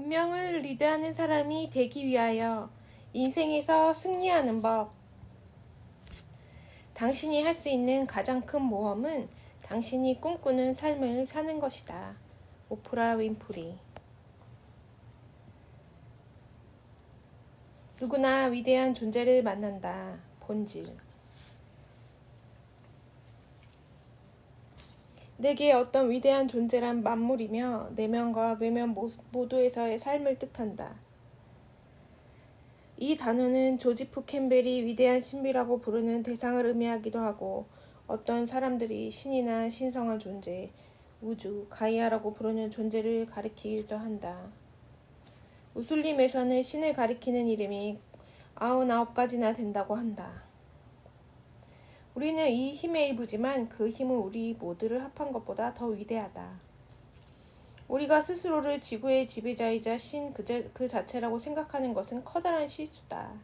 운명을 리드하는 사람이 되기 위하여 인생에서 승리하는 법. 당신이 할 수 있는 가장 큰 모험은 당신이 꿈꾸는 삶을 사는 것이다. 오프라 윈프리. 누구나 위대한 존재를 만난다. 본질. 내게 어떤 위대한 존재란 만물이며 내면과 외면 모두에서의 삶을 뜻한다. 이 단어는 조지프 캠벨이 위대한 신비라고 부르는 대상을 의미하기도 하고 어떤 사람들이 신이나 신성한 존재, 우주, 가이아라고 부르는 존재를 가리키기도 한다. 무슬림에서는 신을 가리키는 이름이 99가지나 된다고 한다. 우리는 이 힘의 일부지만 그 힘은 우리 모두를 합한 것보다 더 위대하다. 우리가 스스로를 지구의 지배자이자 신 그 자체라고 생각하는 것은 커다란 실수다.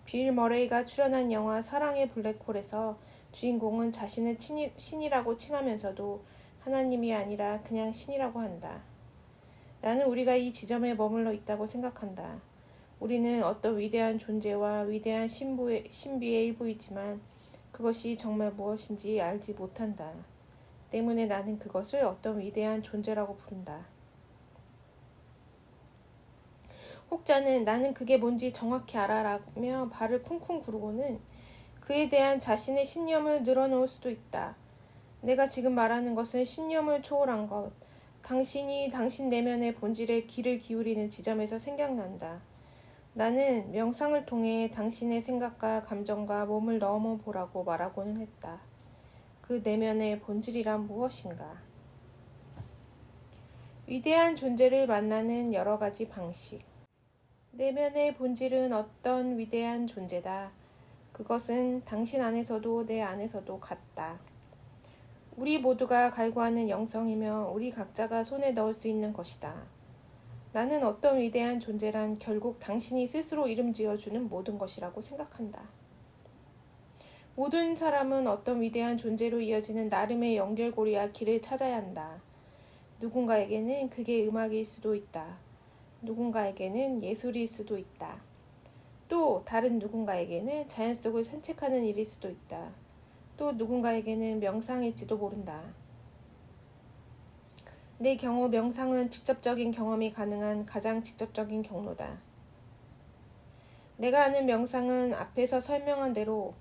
빌 머레이가 출연한 영화 사랑의 블랙홀에서 주인공은 자신을 신이라고 칭하면서도 하나님이 아니라 그냥 신이라고 한다. 나는 우리가 이 지점에 머물러 있다고 생각한다. 우리는 어떤 위대한 존재와 위대한 신비의 일부이지만 그것이 정말 무엇인지 알지 못한다. 때문에 나는 그것을 어떤 위대한 존재라고 부른다. 혹자는 나는 그게 뭔지 정확히 알아라며 발을 쿵쿵 구르고는 그에 대한 자신의 신념을 늘어놓을 수도 있다. 내가 지금 말하는 것은 신념을 초월한 것, 당신이 당신 내면의 본질에 귀를 기울이는 지점에서 생각난다. 나는 명상을 통해 당신의 생각과 감정과 몸을 넣어 보라고 말하고는 했다. 그 내면의 본질이란 무엇인가? 위대한 존재를 만나는 여러 가지 방식. 내면의 본질은 어떤 위대한 존재다. 그것은 당신 안에서도 내 안에서도 같다. 우리 모두가 갈구하는 영성이며 우리 각자가 손에 넣을 수 있는 것이다. 나는 어떤 위대한 존재란 결국 당신이 스스로 이름 지어주는 모든 것이라고 생각한다. 모든 사람은 어떤 위대한 존재로 이어지는 나름의 연결고리와 길을 찾아야 한다. 누군가에게는 그게 음악일 수도 있다. 누군가에게는 예술일 수도 있다. 또 다른 누군가에게는 자연 속을 산책하는 일일 수도 있다. 또 누군가에게는 명상일지도 모른다. 내 경우 명상은 직접적인 경험이 가능한 가장 직접적인 경로다. 내가 아는 명상은 앞에서 설명한 대로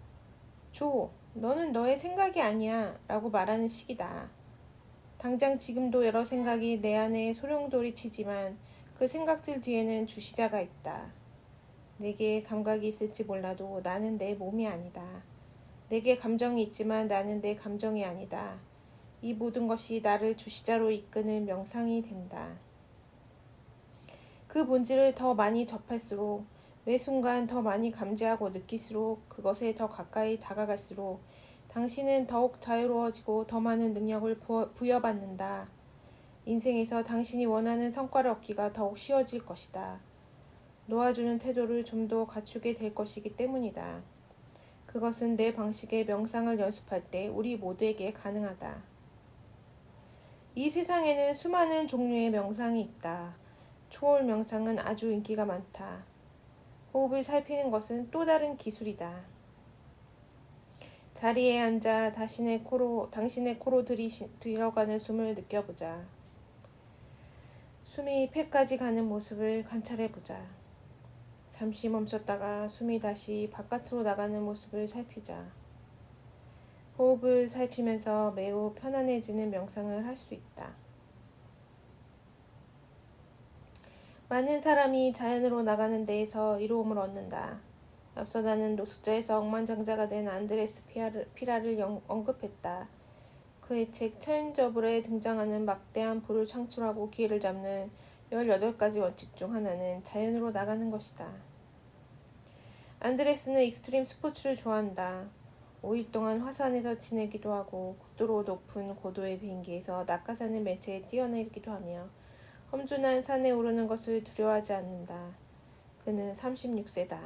너는 너의 생각이 아니야 라고 말하는 식이다. 당장 지금도 여러 생각이 내 안에 소용돌이 치지만 그 생각들 뒤에는 주시자가 있다. 내게 감각이 있을지 몰라도 나는 내 몸이 아니다. 내게 감정이 있지만 나는 내 감정이 아니다. 이 모든 것이 나를 주시자로 이끄는 명상이 된다. 그 본질을 더 많이 접할수록 매 순간 더 많이 감지하고 느낄수록 그것에 더 가까이 다가갈수록 당신은 더욱 자유로워지고 더 많은 능력을 부여받는다. 인생에서 당신이 원하는 성과를 얻기가 더욱 쉬워질 것이다. 놓아주는 태도를 좀 더 갖추게 될 것이기 때문이다. 그것은 내 방식의 명상을 연습할 때 우리 모두에게 가능하다. 이 세상에는 수많은 종류의 명상이 있다. 초월 명상은 아주 인기가 많다. 호흡을 살피는 것은 또 다른 기술이다. 자리에 앉아 당신의 코로 들어가는 숨을 느껴보자. 숨이 폐까지 가는 모습을 관찰해보자. 잠시 멈췄다가 숨이 다시 바깥으로 나가는 모습을 살피자. 호흡을 살피면서 매우 편안해지는 명상을 할 수 있다. 많은 사람이 자연으로 나가는 데에서 이로움을 얻는다. 앞서 나는 노숙자에서 억만장자가 된 안드레스 피라를 언급했다. 그의 책 천인저불에 등장하는 막대한 불을 창출하고 기회를 잡는 18가지 원칙 중 하나는 자연으로 나가는 것이다. 안드레스는 익스트림 스포츠를 좋아한다. 5일 동안 화산에서 지내기도 하고 국도로 높은 고도의 비행기에서 낙하산을 매체에 뛰어내리기도 하며 험준한 산에 오르는 것을 두려워하지 않는다. 그는 36세다.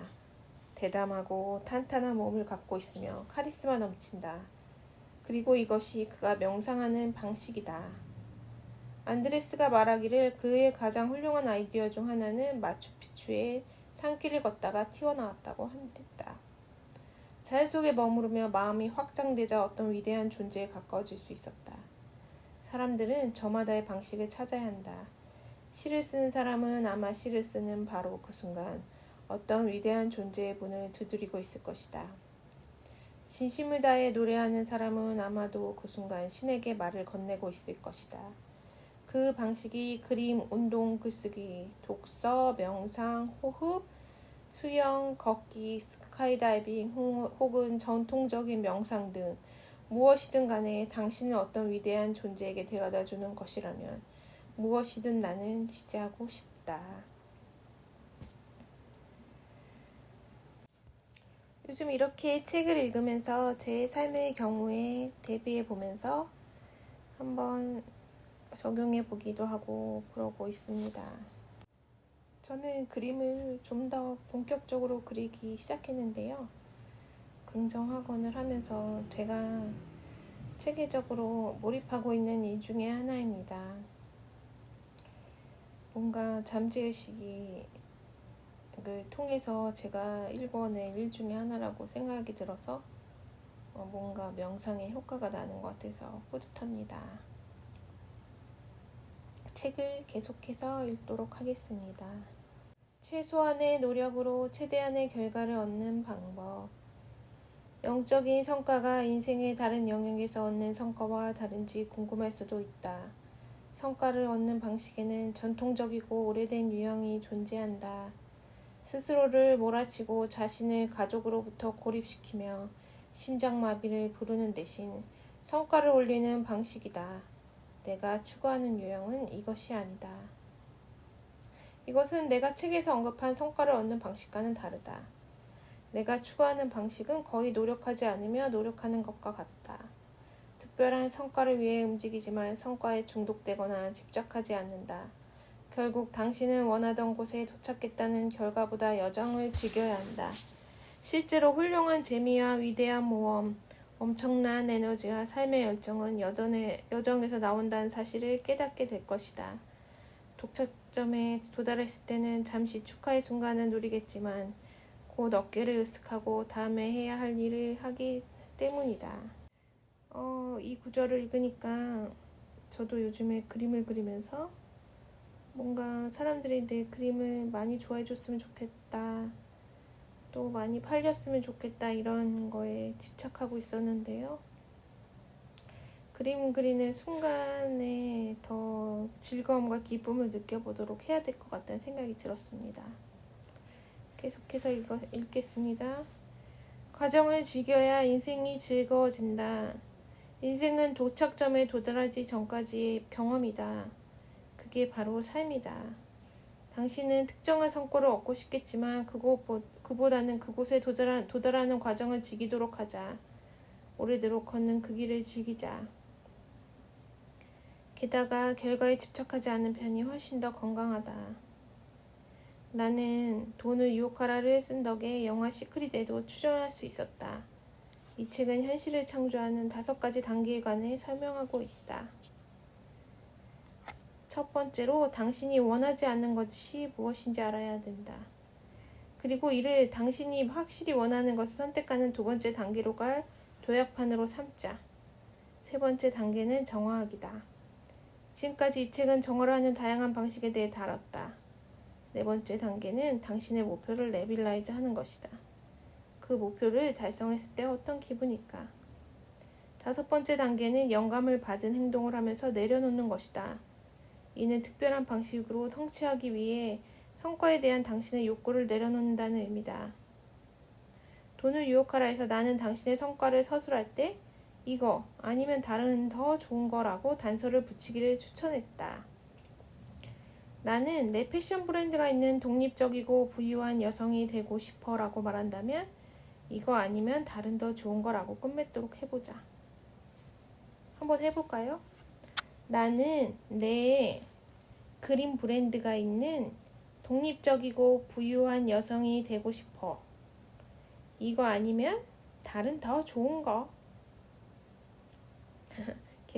대담하고 탄탄한 몸을 갖고 있으며 카리스마 넘친다. 그리고 이것이 그가 명상하는 방식이다. 안드레스가 말하기를 그의 가장 훌륭한 아이디어 중 하나는 마추픽추의 산길을 걷다가 튀어나왔다고 했다. 자연 속에 머무르며 마음이 확장되자 어떤 위대한 존재에 가까워질 수 있었다. 사람들은 저마다의 방식을 찾아야 한다. 시를 쓰는 사람은 아마 시를 쓰는 바로 그 순간 어떤 위대한 존재의 문을 두드리고 있을 것이다. 진심을 다해 노래하는 사람은 아마도 그 순간 신에게 말을 건네고 있을 것이다. 그 방식이 그림, 운동, 글쓰기, 독서, 명상, 호흡, 수영, 걷기, 스카이다이빙 혹은 전통적인 명상 등 무엇이든 간에 당신을 어떤 위대한 존재에게 데려다주는 것이라면 무엇이든 나는 지지하고 싶다. 요즘 이렇게 책을 읽으면서 제 삶의 경우에 대비해 보면서 한번 적용해 보기도 하고 그러고 있습니다. 저는 그림을 좀 더 본격적으로 그리기 시작했는데요. 긍정학원을 하면서 제가 체계적으로 몰입하고 있는 일 중에 하나입니다. 뭔가 잠재의식을 통해서 제가 읽어낸 일 중에 하나라고 생각이 들어서 뭔가 명상에 효과가 나는 것 같아서 뿌듯합니다. 책을 계속해서 읽도록 하겠습니다. 최소한의 노력으로 최대한의 결과를 얻는 방법. 영적인 성과가 인생의 다른 영역에서 얻는 성과와 다른지 궁금할 수도 있다. 성과를 얻는 방식에는 전통적이고 오래된 유형이 존재한다. 스스로를 몰아치고 자신을 가족으로부터 고립시키며 심장마비를 부르는 대신 성과를 올리는 방식이다. 내가 추구하는 유형은 이것이 아니다. 이것은 내가 책에서 언급한 성과를 얻는 방식과는 다르다. 내가 추구하는 방식은 거의 노력하지 않으며 노력하는 것과 같다. 특별한 성과를 위해 움직이지만 성과에 중독되거나 집착하지 않는다. 결국 당신은 원하던 곳에 도착했다는 결과보다 여정을 즐겨야 한다. 실제로 훌륭한 재미와 위대한 모험, 엄청난 에너지와 삶의 열정은 여정에서 나온다는 사실을 깨닫게 될 것이다. 도착점에 도달했을 때는 잠시 축하의 순간을 누리겠지만 곧 어깨를 으쓱하고 다음에 해야 할 일을 하기 때문이다. 이 구절을 읽으니까 저도 요즘에 그림을 그리면서 뭔가 사람들이 내 그림을 많이 좋아해 줬으면 좋겠다. 또 많이 팔렸으면 좋겠다. 이런 거에 집착하고 있었는데요. 그림 그리는 순간에 더 즐거움과 기쁨을 느껴보도록 해야 될 것 같다는 생각이 들었습니다. 계속해서 읽겠습니다. 과정을 즐겨야 인생이 즐거워진다. 인생은 도착점에 도달하기 전까지의 경험이다. 그게 바로 삶이다. 당신은 특정한 성과를 얻고 싶겠지만 그보다는 그곳에 도달하는 과정을 즐기도록 하자. 오래도록 걷는 그 길을 즐기자. 게다가 결과에 집착하지 않는 편이 훨씬 더 건강하다. 나는 돈을 유혹하라를 쓴 덕에 영화 시크릿에도 출연할 수 있었다. 이 책은 현실을 창조하는 5가지 단계에 관해 설명하고 있다. 첫 번째로 당신이 원하지 않는 것이 무엇인지 알아야 된다. 그리고 이를 당신이 확실히 원하는 것을 선택하는 2번째 단계로 갈 도약판으로 삼자. 3번째 단계는 정화하기다. 지금까지 이 책은 정화를 하는 다양한 방식에 대해 다뤘다. 4번째 단계는 당신의 목표를 레빌라이즈 하는 것이다. 그 목표를 달성했을 때 어떤 기분일까? 5번째 단계는 영감을 받은 행동을 하면서 내려놓는 것이다. 이는 특별한 방식으로 성취하기 위해 성과에 대한 당신의 욕구를 내려놓는다는 의미다. 돈을 유혹하라 해서 나는 당신의 성과를 서술할 때 이거 아니면 다른 더 좋은 거라고 단서를 붙이기를 추천했다. 나는 내 패션 브랜드가 있는 독립적이고 부유한 여성이 되고 싶어 라고 말한다면 이거 아니면 다른 더 좋은 거라고 끝맺도록 해보자. 한번 해볼까요? 나는 내 그림 브랜드가 있는 독립적이고 부유한 여성이 되고 싶어. 이거 아니면 다른 더 좋은 거.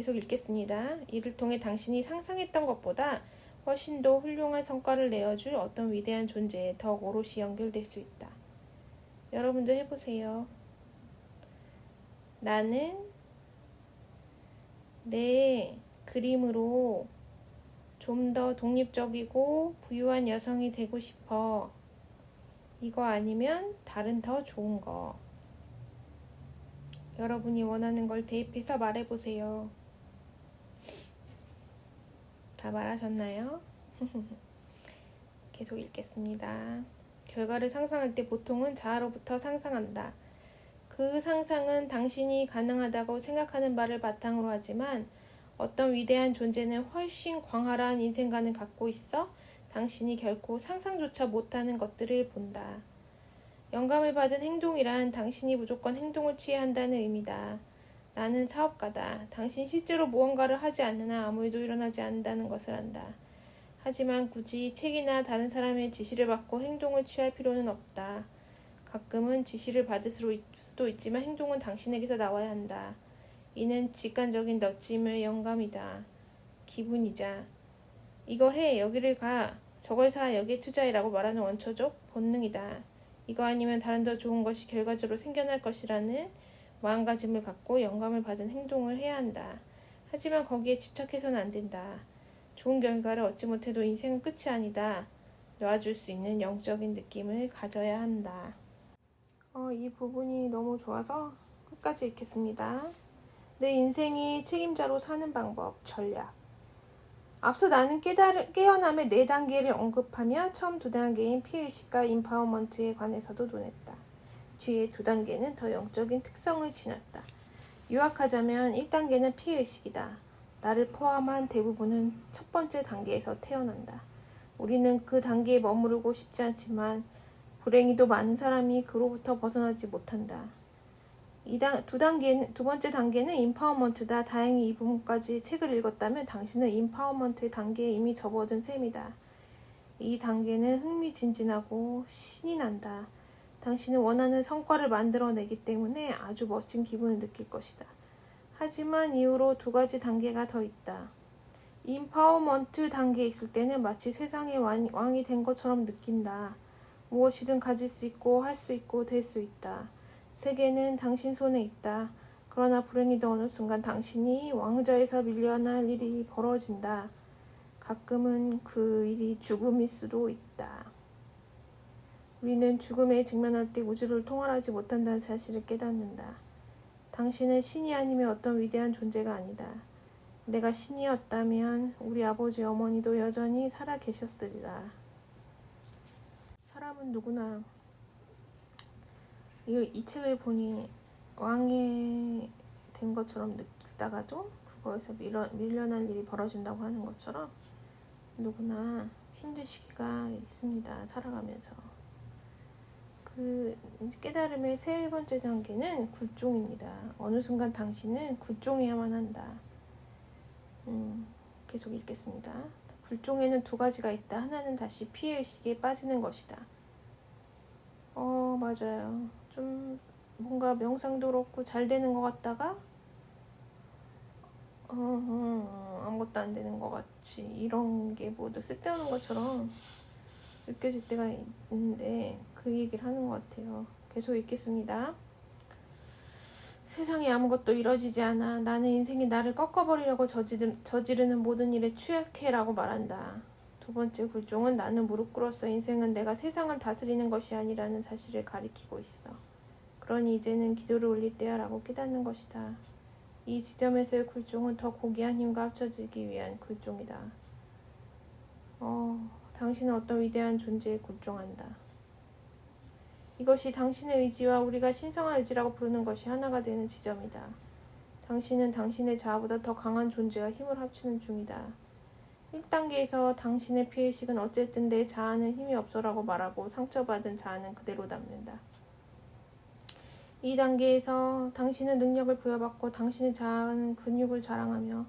계속 읽겠습니다. 이를 통해 당신이 상상했던 것보다 훨씬 더 훌륭한 성과를 내어줄 어떤 위대한 존재에 더욱 오롯이 연결될 수 있다. 여러분도 해보세요. 나는 내 그림으로 좀 더 독립적이고 부유한 여성이 되고 싶어. 이거 아니면 다른 더 좋은 거. 여러분이 원하는 걸 대입해서 말해보세요. 다 말하셨나요? 계속 읽겠습니다. 결과를 상상할 때 보통은 자아로부터 상상한다. 그 상상은 당신이 가능하다고 생각하는 바를 바탕으로 하지만 어떤 위대한 존재는 훨씬 광활한 인생관을 갖고 있어 당신이 결코 상상조차 못하는 것들을 본다. 영감을 받은 행동이란 당신이 무조건 행동을 취해야 한다는 의미다. 나는 사업가다. 당신 실제로 무언가를 하지 않는 한 아무 일도 일어나지 않는다는 것을 안다. 하지만 굳이 책이나 다른 사람의 지시를 받고 행동을 취할 필요는 없다. 가끔은 지시를 받을 수도 있지만 행동은 당신에게서 나와야 한다. 이는 직관적인 너침의 영감이다. 기분이자 이걸 해, 여기를 가, 저걸 사, 여기에 투자해라고 말하는 원초적 본능이다. 이거 아니면 다른 더 좋은 것이 결과적으로 생겨날 것이라는 마음가짐을 갖고 영감을 받은 행동을 해야 한다. 하지만 거기에 집착해서는 안 된다. 좋은 결과를 얻지 못해도 인생은 끝이 아니다. 놓아줄 수 있는 영적인 느낌을 가져야 한다. 이 부분이 너무 좋아서 끝까지 읽겠습니다. 내 인생이 책임자로 사는 방법, 전략. 앞서 나는 깨어남의 4단계를 언급하며 처음 2단계인 피해의식과 임파워먼트에 관해서도 논했다. 뒤에 2단계는 더 영적인 특성을 지녔다. 요약하자면 1단계는 피해의식이다. 나를 포함한 대부분은 첫 번째 단계에서 태어난다. 우리는 그 단계에 머무르고 싶지 않지만 불행히도 많은 사람이 그로부터 벗어나지 못한다. 두 번째 단계는 임파워먼트다. 다행히 이 부분까지 책을 읽었다면 당신은 임파워먼트의 단계에 이미 접어든 셈이다. 이 단계는 흥미진진하고 신이 난다. 당신은 원하는 성과를 만들어내기 때문에 아주 멋진 기분을 느낄 것이다. 하지만 이후로 2가지 단계가 더 있다. 임파워먼트 단계에 있을 때는 마치 세상의 왕이 된 것처럼 느낀다. 무엇이든 가질 수 있고 할 수 있고 될 수 있다. 세계는 당신 손에 있다. 그러나 불행히도 어느 순간 당신이 왕좌에서 밀려날 일이 벌어진다. 가끔은 그 일이 죽음일 수도 있다. 우리는 죽음에 직면할 때 우주를 통할하지 못한다는 사실을 깨닫는다. 당신은 신이 아니면 어떤 위대한 존재가 아니다. 내가 신이었다면 우리 아버지 어머니도 여전히 살아 계셨으리라. 사람은 누구나 이 책을 보니 왕이 된 것처럼 느끼다가도 그거에서 밀려날 일이 벌어진다고 하는 것처럼 누구나 힘든 시기가 있습니다. 살아가면서. 그 깨달음의 3번째 단계는 굴종입니다. 어느 순간 당신은 굴종해야만 한다. 계속 읽겠습니다. 굴종에는 2가지가 있다. 하나는 다시 피해의식에 빠지는 것이다. 맞아요. 좀 뭔가 명상도 그렇고 잘 되는 것 같다가 아무것도 안 되는 것 같이 이런 게 모두 쓸데없는 것처럼 느껴질 때가 있는데 그 얘기를 하는 것 같아요. 계속 읽겠습니다. 세상에 아무것도 이뤄지지 않아. 나는 인생이 나를 꺾어버리려고 저지르는 모든 일에 취약해라고 말한다. 2번째 굴종은 나는 무릎 꿇었어. 인생은 내가 세상을 다스리는 것이 아니라는 사실을 가리키고 있어. 그러니 이제는 기도를 올릴 때야 라고 깨닫는 것이다. 이 지점에서의 굴종은 더 고귀한 힘과 합쳐지기 위한 굴종이다. 당신은 어떤 위대한 존재에 굴종한다. 이것이 당신의 의지와 우리가 신성한 의지라고 부르는 것이 하나가 되는 지점이다. 당신은 당신의 자아보다 더 강한 존재와 힘을 합치는 중이다. 1단계에서 당신의 피해의식은 어쨌든 내 자아는 힘이 없어라고 말하고 상처받은 자아는 그대로 남는다. 2단계에서 당신은 능력을 부여받고 당신의 자아는 근육을 자랑하며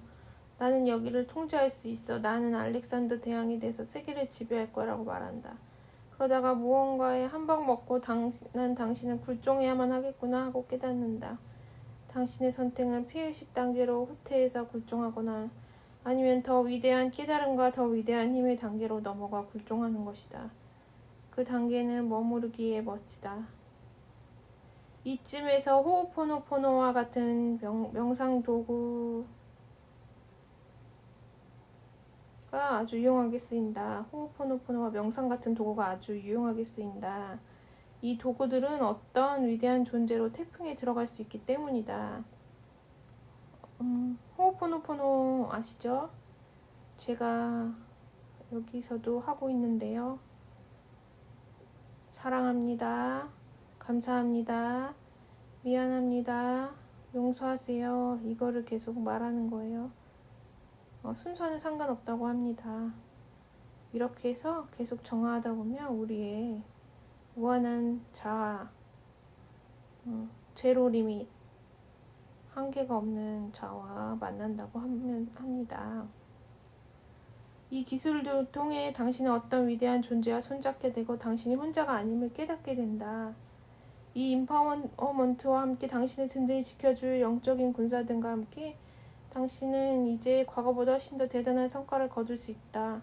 나는 여기를 통제할 수 있어. 나는 알렉산더 대왕이 돼서 세계를 지배할 거라고 말한다. 그러다가 무언가에 한 방 먹고 난 당신은 굴종해야만 하겠구나 하고 깨닫는다. 당신의 선택은 피의식 단계로 후퇴해서 굴종하거나 아니면 더 위대한 깨달음과 더 위대한 힘의 단계로 넘어가 굴종하는 것이다. 그 단계는 머무르기에 멋지다. 이쯤에서 호오포노포노와 같은 명상 도구가 아주 유용하게 쓰인다. 호오포노포노와 명상 같은 도구가 아주 유용하게 쓰인다. 이 도구들은 어떤 위대한 존재로 태풍에 들어갈 수 있기 때문이다. 호오포노포노 아시죠? 제가 여기서도 하고 있는데요. 사랑합니다. 감사합니다. 미안합니다. 용서하세요. 이거를 계속 말하는 거예요. 순서는 상관없다고 합니다. 이렇게 해서 계속 정화하다 보면 우리의 무한한 자아, 제로 리밋, 한계가 없는 자아와 만난다고 합니다. 이 기술을 통해 당신은 어떤 위대한 존재와 손잡게 되고 당신이 혼자가 아님을 깨닫게 된다. 이 임파워먼트와 함께 당신의 든든히 지켜줄 영적인 군사들과 함께 당신은 이제 과거보다 훨씬 더 대단한 성과를 거둘 수 있다.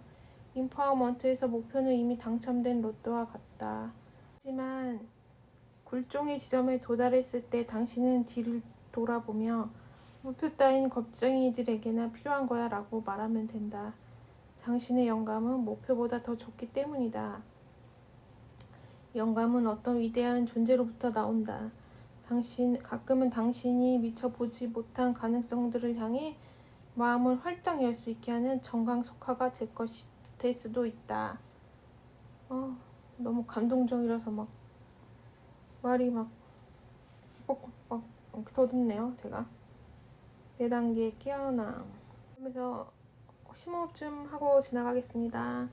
임파워먼트에서 목표는 이미 당첨된 로또와 같다. 하지만 굴종의 지점에 도달했을 때 당신은 뒤를 돌아보며 목표 따윈 겁쟁이들에게나 필요한 거야 라고 말하면 된다. 당신의 영감은 목표보다 더 좁기 때문이다. 영감은 어떤 위대한 존재로부터 나온다. 가끔은 당신이 미처 보지 못한 가능성들을 향해 마음을 활짝 열 수 있게 하는 정광석화가 될 수도 있다. 너무 감동적이라서 말이 뻑뻑뻑 더듬네요, 제가. 4단계 깨어남. 그러면서 심호흡 좀 하고 지나가겠습니다.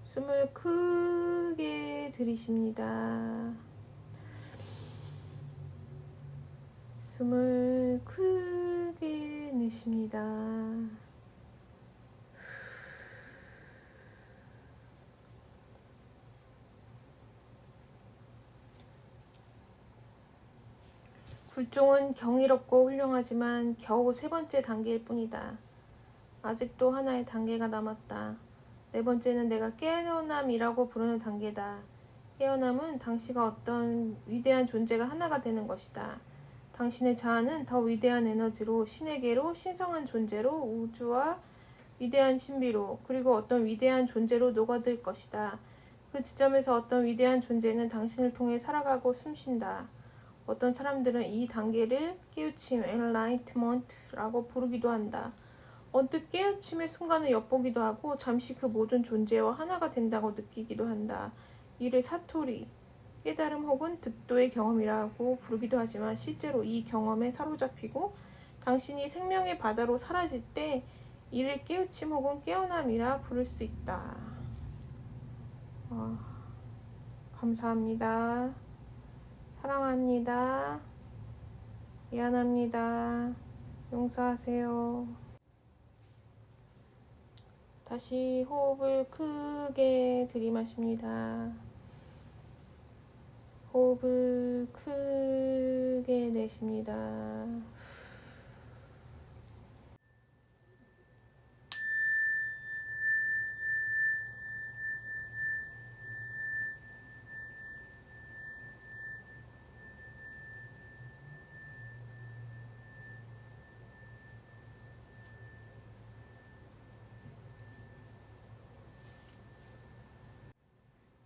숨을 크게 들이쉽니다. 숨을 크게 내쉽니다. 굴종은 경이롭고 훌륭하지만 겨우 3번째 단계일 뿐이다. 아직도 하나의 단계가 남았다. 4번째는 내가 깨어남이라고 부르는 단계다. 깨어남은 당신과 어떤 위대한 존재가 하나가 되는 것이다. 당신의 자아는 더 위대한 에너지로, 신에게로, 신성한 존재로, 우주와 위대한 신비로, 그리고 어떤 위대한 존재로 녹아들 것이다. 그 지점에서 어떤 위대한 존재는 당신을 통해 살아가고 숨쉰다. 어떤 사람들은 이 단계를 깨우침, enlightenment라고 부르기도 한다. 언뜻 깨우침의 순간을 엿보기도 하고 잠시 그 모든 존재와 하나가 된다고 느끼기도 한다. 이를 사토리, 깨달음 혹은 득도의 경험이라고 부르기도 하지만 실제로 이 경험에 사로잡히고 당신이 생명의 바다로 사라질 때 이를 깨우침 혹은 깨어남이라 부를 수 있다. 감사합니다. 사랑합니다. 미안합니다. 용서하세요. 다시 호흡을 크게 들이마십니다. 호흡을 크게 내쉽니다.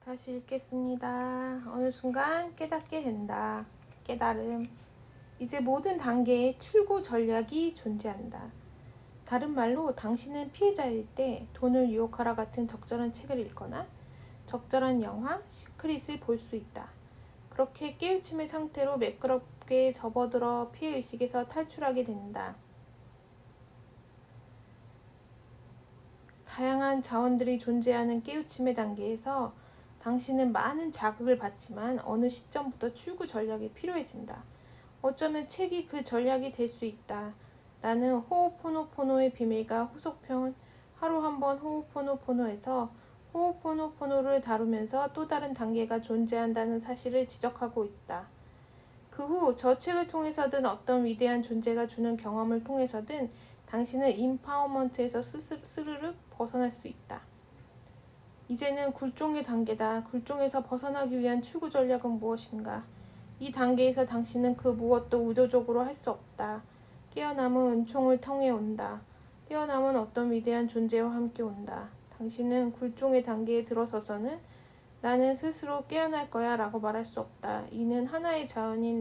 다시 읽겠습니다. 어느 순간 깨닫게 된다. 깨달음. 이제 모든 단계에 출구 전략이 존재한다. 다른 말로 당신은 피해자일 때 돈을 유혹하라 같은 적절한 책을 읽거나 적절한 영화, 시크릿을 볼 수 있다. 그렇게 깨우침의 상태로 매끄럽게 접어들어 피해의식에서 탈출하게 된다. 다양한 자원들이 존재하는 깨우침의 단계에서 당신은 많은 자극을 받지만 어느 시점부터 출구 전략이 필요해진다. 어쩌면 책이 그 전략이 될 수 있다. 나는 호오포노포노의 비밀과 후속편 하루 한 번 호오포노포노에서 호오포노포노를 다루면서 또 다른 단계가 존재한다는 사실을 지적하고 있다. 그 그 후 저 책을 통해서든 어떤 위대한 존재가 주는 경험을 통해서든 당신은 임파워먼트에서 스르륵 벗어날 수 있다. 이제는 굴종의 단계다. 굴종에서 벗어나기 위한 추구 전략은 무엇인가? 이 단계에서 당신은 그 무엇도 의도적으로 할 수 없다. 깨어남은 은총을 통해 온다. 깨어남은 어떤 위대한 존재와 함께 온다. 당신은 굴종의 단계에 들어서서는 나는 스스로 깨어날 거야 라고 말할 수 없다. 이는 하나의 자아인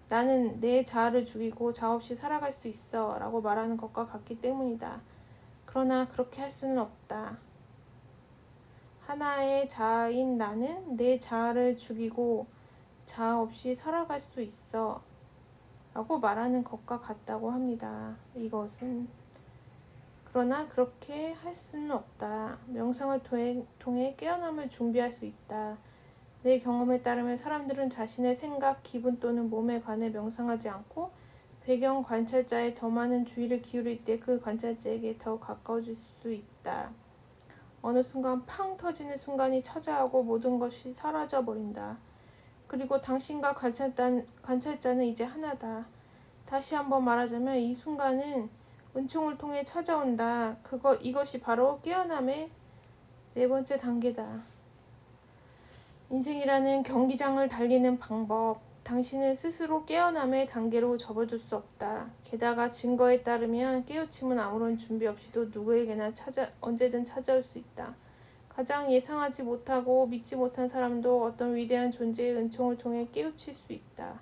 나는 내 자아를 죽이고 자아 없이 살아갈 수 있어 라고 말하는 것과 같기 때문이다. 그러나 그렇게 할 수는 없다. 하나의 자아인 나는 내 자아를 죽이고 자아 없이 살아갈 수 있어 라고 말하는 것과 같다고 합니다. 이것은 그러나 그렇게 할 수는 없다. 명상을 통해 깨어남을 준비할 수 있다. 내 경험에 따르면 사람들은 자신의 생각, 기분 또는 몸에 관해 명상하지 않고 배경 관찰자에 더 많은 주의를 기울일 때 그 관찰자에게 더 가까워질 수 있다. 어느 순간 팡 터지는 순간이 찾아오고 모든 것이 사라져버린다. 그리고 당신과 관찰자는 이제 하나다. 다시 한번 말하자면 이 순간은 은총을 통해 찾아온다. 이것이 바로 깨어남의 네 번째 단계다. 인생이라는 경기장을 달리는 방법. 당신은 스스로 깨어남의 단계로 접어들 수 없다. 게다가 증거에 따르면 깨우침은 아무런 준비 없이도 누구에게나 언제든 찾아올 수 있다. 가장 예상하지 못하고 믿지 못한 사람도 어떤 위대한 존재의 은총을 통해 깨우칠 수 있다.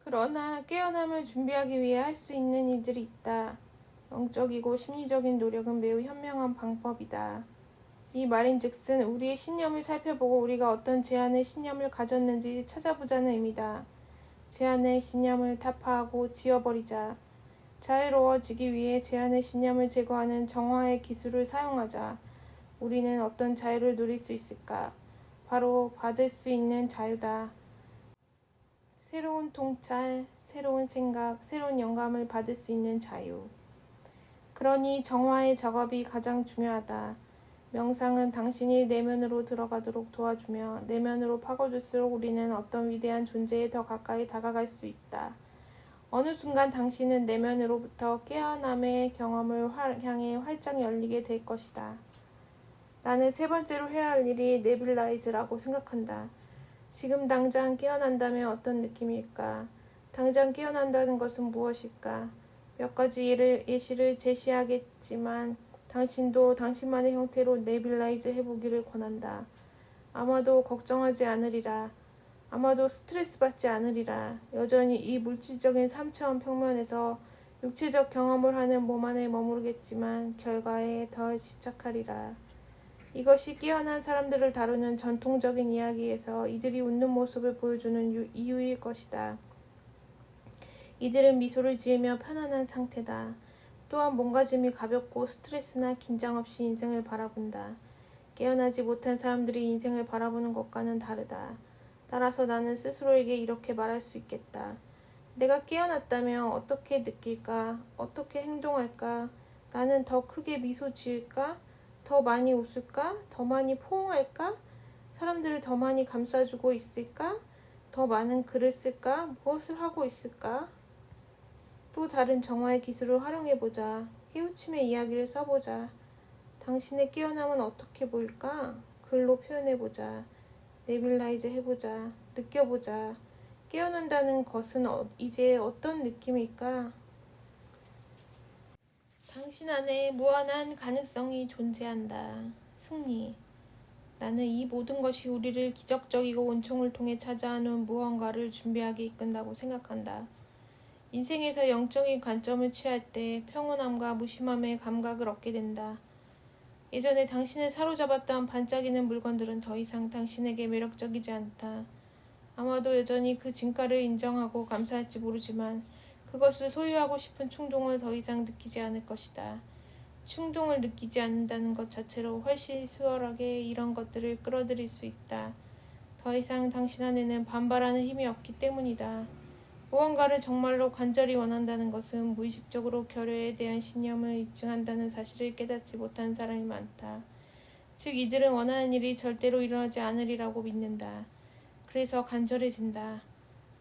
그러나 깨어남을 준비하기 위해 할 수 있는 일들이 있다. 영적이고 심리적인 노력은 매우 현명한 방법이다. 이 말인즉슨 우리의 신념을 살펴보고 우리가 어떤 제한의 신념을 가졌는지 찾아보자는 의미다. 제한의 신념을 타파하고 지워버리자. 자유로워지기 위해 제한의 신념을 제거하는 정화의 기술을 사용하자. 우리는 어떤 자유를 누릴 수 있을까? 바로 받을 수 있는 자유다. 새로운 통찰, 새로운 생각, 새로운 영감을 받을 수 있는 자유. 그러니 정화의 작업이 가장 중요하다. 명상은 당신이 내면으로 들어가도록 도와주며 내면으로 파고들수록 우리는 어떤 위대한 존재에 더 가까이 다가갈 수 있다. 어느 순간 당신은 내면으로부터 깨어남의 경험을 향해 활짝 열리게 될 것이다. 나는 세 번째로 해야 할 일이 네뷸라이즈라고 생각한다. 지금 당장 깨어난다면 어떤 느낌일까? 당장 깨어난다는 것은 무엇일까? 몇 가지 예시를 제시하겠지만 당신도 당신만의 형태로 네뷸라이즈 해보기를 권한다. 아마도 걱정하지 않으리라. 아마도 스트레스 받지 않으리라. 여전히 이 물질적인 3차원 평면에서 육체적 경험을 하는 몸 안에 머무르겠지만 결과에 더 집착하리라. 이것이 깨어난 사람들을 다루는 전통적인 이야기에서 이들이 웃는 모습을 보여주는 이유일 것이다. 이들은 미소를 지으며 편안한 상태다. 또한 몸가짐이 가볍고 스트레스나 긴장 없이 인생을 바라본다. 깨어나지 못한 사람들이 인생을 바라보는 것과는 다르다. 따라서 나는 스스로에게 이렇게 말할 수 있겠다. 내가 깨어났다면 어떻게 느낄까? 어떻게 행동할까? 나는 더 크게 미소 지을까? 더 많이 웃을까? 더 많이 포옹할까? 사람들을 더 많이 감싸주고 있을까? 더 많은 글을 쓸까? 무엇을 하고 있을까? 또 다른 정화의 기술을 활용해보자. 깨우침의 이야기를 써보자. 당신의 깨어남은 어떻게 보일까? 글로 표현해보자. 네뷸라이즈 해보자. 느껴보자. 깨어난다는 것은 이제 어떤 느낌일까? 당신 안에 무한한 가능성이 존재한다. 승리. 나는 이 모든 것이 우리를 기적적이고 은총을 통해 찾아오는 무언가를 준비하게 이끈다고 생각한다. 인생에서 영적인 관점을 취할 때 평온함과 무심함의 감각을 얻게 된다. 예전에 당신을 사로잡았던 반짝이는 물건들은 더 이상 당신에게 매력적이지 않다. 아마도 여전히 그 진가를 인정하고 감사할지 모르지만 그것을 소유하고 싶은 충동을 더 이상 느끼지 않을 것이다. 충동을 느끼지 않는다는 것 자체로 훨씬 수월하게 이런 것들을 끌어들일 수 있다. 더 이상 당신 안에는 반발하는 힘이 없기 때문이다. 무언가를 정말로 간절히 원한다는 것은 무의식적으로 결여에 대한 신념을 입증한다는 사실을 깨닫지 못한 사람이 많다. 즉 이들은 원하는 일이 절대로 일어나지 않으리라고 믿는다. 그래서 간절해진다.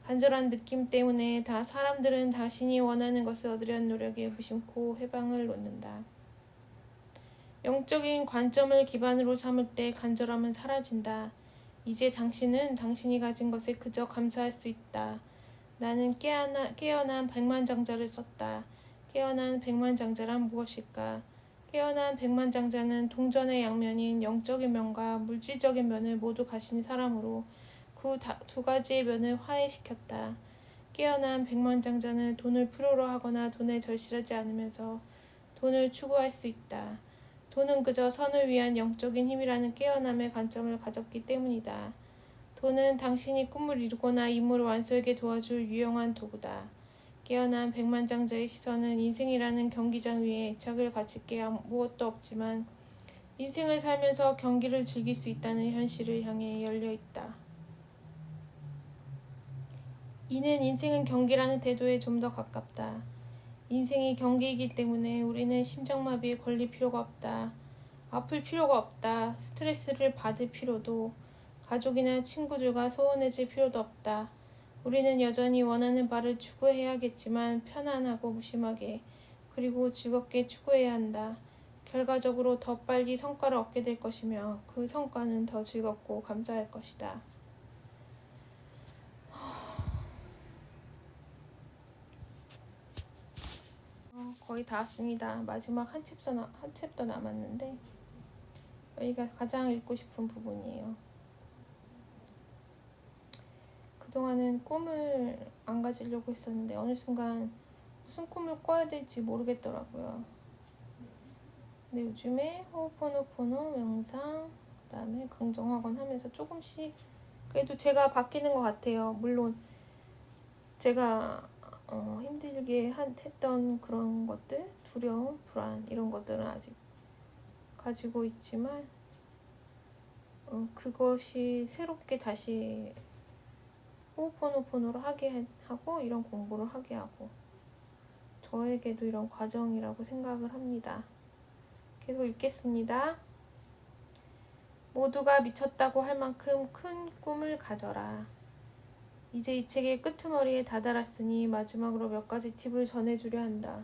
간절한 느낌 때문에 사람들은 자신이 원하는 것을 얻으려는 노력에 무심코 해방을 놓는다. 영적인 관점을 기반으로 삼을 때 간절함은 사라진다. 이제 당신은 당신이 가진 것에 그저 감사할 수 있다. 나는 깨어난 백만장자를 썼다. 깨어난 백만장자란 무엇일까? 깨어난 백만장자는 동전의 양면인 영적인 면과 물질적인 면을 모두 가진 사람으로 그 두 가지의 면을 화해시켰다. 깨어난 백만장자는 돈을 필요로 하거나 돈에 절실하지 않으면서 돈을 추구할 수 있다. 돈은 그저 선을 위한 영적인 힘이라는 깨어남의 관점을 가졌기 때문이다. 돈은 당신이 꿈을 이루거나 임무를 완수하게 도와줄 유용한 도구다. 깨어난 백만장자의 시선은 인생이라는 경기장 위에 애착을 가질 게 무엇도 없지만 인생을 살면서 경기를 즐길 수 있다는 현실을 향해 열려 있다. 이는 인생은 경기라는 태도에 좀 더 가깝다. 인생이 경기이기 때문에 우리는 심장마비에 걸릴 필요가 없다. 아플 필요가 없다. 스트레스를 받을 필요도, 가족이나 친구들과 소원해질 필요도 없다. 우리는 여전히 원하는 바를 추구해야겠지만 편안하고 무심하게, 그리고 즐겁게 추구해야 한다. 결과적으로 더 빨리 성과를 얻게 될 것이며 그 성과는 더 즐겁고 감사할 것이다. 거의 다 왔습니다. 마지막 한 챕터 남았는데 여기가 가장 읽고 싶은 부분이에요. 그동안은 꿈을 안 가지려고 했었는데 어느 순간 무슨 꿈을 꿔야 될지 모르겠더라고요. 근데 요즘에 호호포노포노 명상, 그 다음에 긍정학원 하면서 조금씩 그래도 제가 바뀌는 것 같아요. 물론 제가 힘들게 했던 그런 것들, 두려움, 불안 이런 것들은 아직 가지고 있지만 그것이 새롭게 다시 호호포노포노를 하게 하고 이런 공부를 하게 하고 저에게도 이런 과정이라고 생각을 합니다. 계속 읽겠습니다. 모두가 미쳤다고 할 만큼 큰 꿈을 가져라. 이제 이 책의 끄트머리에 다다랐으니 마지막으로 몇 가지 팁을 전해주려 한다.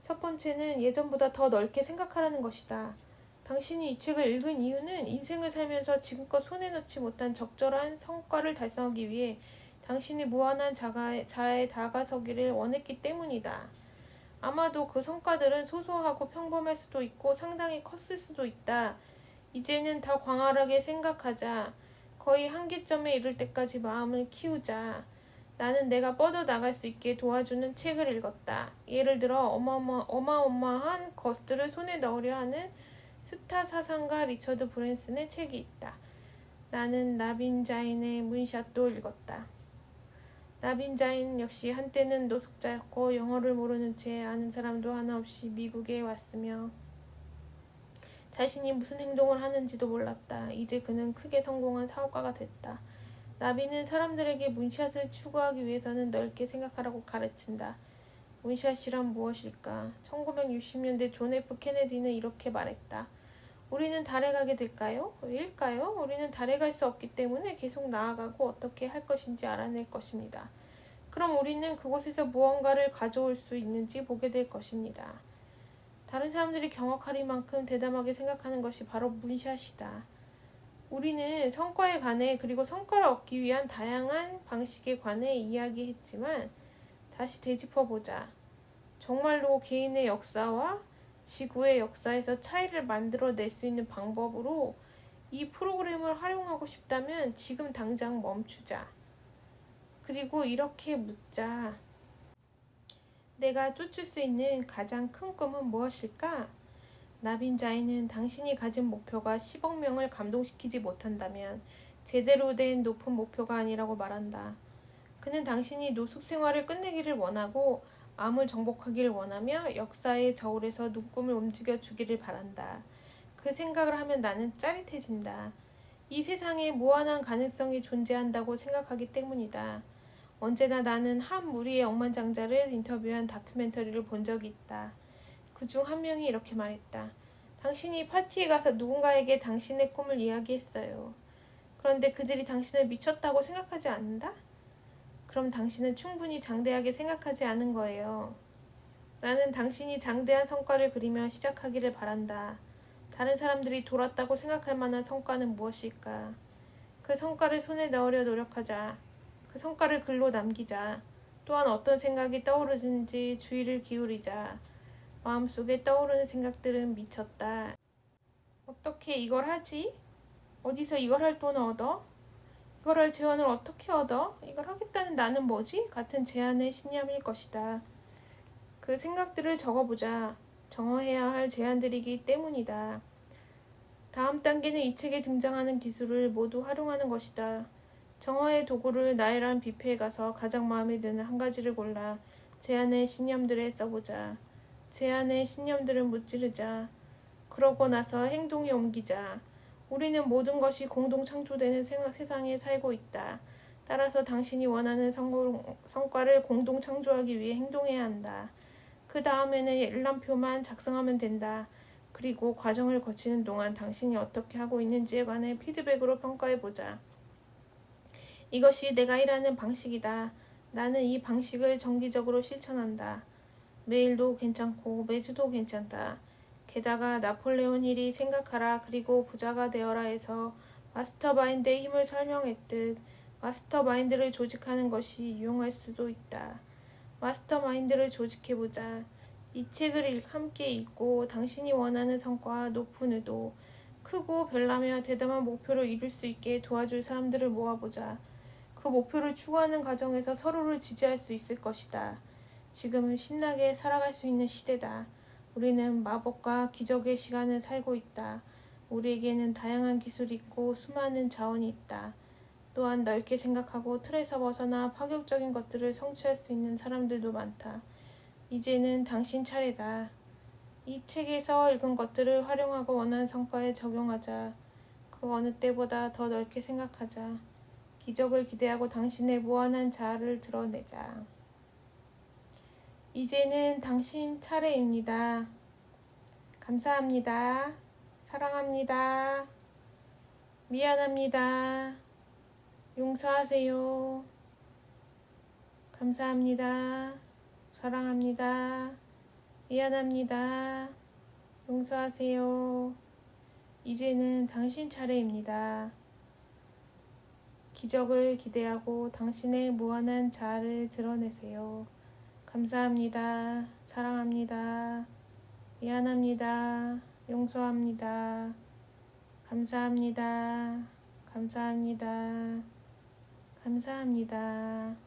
첫 번째는 예전보다 더 넓게 생각하라는 것이다. 당신이 이 책을 읽은 이유는 인생을 살면서 지금껏 손에 넣지 못한 적절한 성과를 달성하기 위해 당신이 무한한 자아에 다가서기를 원했기 때문이다. 아마도 그 성과들은 소소하고 평범할 수도 있고 상당히 컸을 수도 있다. 이제는 더 광활하게 생각하자. 거의 한계점에 이를 때까지 마음을 키우자. 나는 내가 뻗어나갈 수 있게 도와주는 책을 읽었다. 예를 들어 어마어마한 것들을 손에 넣으려 하는 스타 사상가 리처드 브랜슨의 책이 있다. 나는 나빈 자인의 문샷도 읽었다. 나빈 자인 역시 한때는 노숙자였고 영어를 모르는 채 아는 사람도 하나 없이 미국에 왔으며 자신이 무슨 행동을 하는지도 몰랐다. 이제 그는 크게 성공한 사업가가 됐다. 나빈은 사람들에게 문샷을 추구하기 위해서는 넓게 생각하라고 가르친다. 문샷이란 무엇일까? 1960년대 존 F 케네디는 이렇게 말했다. 우리는 달에 가게 될까요? 왜일까요? 우리는 달에 갈 수 없기 때문에 계속 나아가고 어떻게 할 것인지 알아낼 것입니다. 그럼 우리는 그곳에서 무언가를 가져올 수 있는지 보게 될 것입니다. 다른 사람들이 경악하리만큼 대담하게 생각하는 것이 바로 문샷이다. 우리는 성과에 관해 그리고 성과를 얻기 위한 다양한 방식에 관해 이야기했지만 다시 되짚어보자. 정말로 개인의 역사와 지구의 역사에서 차이를 만들어낼 수 있는 방법으로 이 프로그램을 활용하고 싶다면 지금 당장 멈추자. 그리고 이렇게 묻자. 내가 쫓을 수 있는 가장 큰 꿈은 무엇일까? 나빈 자인은 당신이 가진 목표가 10억 명을 감동시키지 못한다면 제대로 된 높은 목표가 아니라고 말한다. 그는 당신이 노숙 생활을 끝내기를 원하고 암을 정복하기를 원하며 역사의 저울에서 눈금을 움직여 주기를 바란다. 그 생각을 하면 나는 짜릿해진다. 이 세상에 무한한 가능성이 존재한다고 생각하기 때문이다. 언제나 나는 한 무리의 억만장자를 인터뷰한 다큐멘터리를 본 적이 있다. 그중 한 명이 이렇게 말했다. 당신이 파티에 가서 누군가에게 당신의 꿈을 이야기했어요. 그런데 그들이 당신을 미쳤다고 생각하지 않는다? 그럼 당신은 충분히 장대하게 생각하지 않은 거예요. 나는 당신이 장대한 성과를 그리며 시작하기를 바란다. 다른 사람들이 돌았다고 생각할 만한 성과는 무엇일까? 그 성과를 손에 넣으려 노력하자. 그 성과를 글로 남기자. 또한 어떤 생각이 떠오르는지 주의를 기울이자. 마음속에 떠오르는 생각들은 미쳤다. 어떻게 이걸 하지? 어디서 이걸 할 돈을 얻어? 이걸 할 재원을 어떻게 얻어? 이걸 하겠다는 나는 뭐지? 같은 제안의 신념일 것이다. 그 생각들을 적어보자. 정화해야 할 제안들이기 때문이다. 다음 단계는 이 책에 등장하는 기술을 모두 활용하는 것이다. 정화의 도구를 나열한 뷔페에 가서 가장 마음에 드는 한 가지를 골라 제안의 신념들에 써보자. 제안의 신념들을 무찌르자. 그러고 나서 행동에 옮기자. 우리는 모든 것이 공동 창조되는 세상에 살고 있다. 따라서 당신이 원하는 성과를 공동 창조하기 위해 행동해야 한다. 그 다음에는 일람표만 작성하면 된다. 그리고 과정을 거치는 동안 당신이 어떻게 하고 있는지에 관해 피드백으로 평가해보자. 이것이 내가 일하는 방식이다. 나는 이 방식을 정기적으로 실천한다. 매일도 괜찮고 매주도 괜찮다. 게다가 나폴레온 힐이 생각하라 그리고 부자가 되어라에서 마스터마인드의 힘을 설명했듯 마스터마인드를 조직하는 것이 유용할 수도 있다. 마스터마인드를 조직해보자. 이 책을 함께 읽고 당신이 원하는 성과, 높은 의도, 크고 별나며 대담한 목표를 이룰 수 있게 도와줄 사람들을 모아보자. 그 목표를 추구하는 과정에서 서로를 지지할 수 있을 것이다. 지금은 신나게 살아갈 수 있는 시대다. 우리는 마법과 기적의 시간을 살고 있다. 우리에게는 다양한 기술이 있고 수많은 자원이 있다. 또한 넓게 생각하고 틀에서 벗어나 파격적인 것들을 성취할 수 있는 사람들도 많다. 이제는 당신 차례다. 이 책에서 읽은 것들을 활용하고 원하는 성과에 적용하자. 그 어느 때보다 더 넓게 생각하자. 기적을 기대하고 당신의 무한한 자아를 드러내자. 이제는 당신 차례입니다. 감사합니다. 사랑합니다. 미안합니다. 용서하세요. 감사합니다. 사랑합니다. 미안합니다. 용서하세요. 이제는 당신 차례입니다. 기적을 기대하고 당신의 무한한 자아를 드러내세요. 감사합니다. 사랑합니다. 미안합니다. 용서합니다. 감사합니다. 감사합니다. 감사합니다.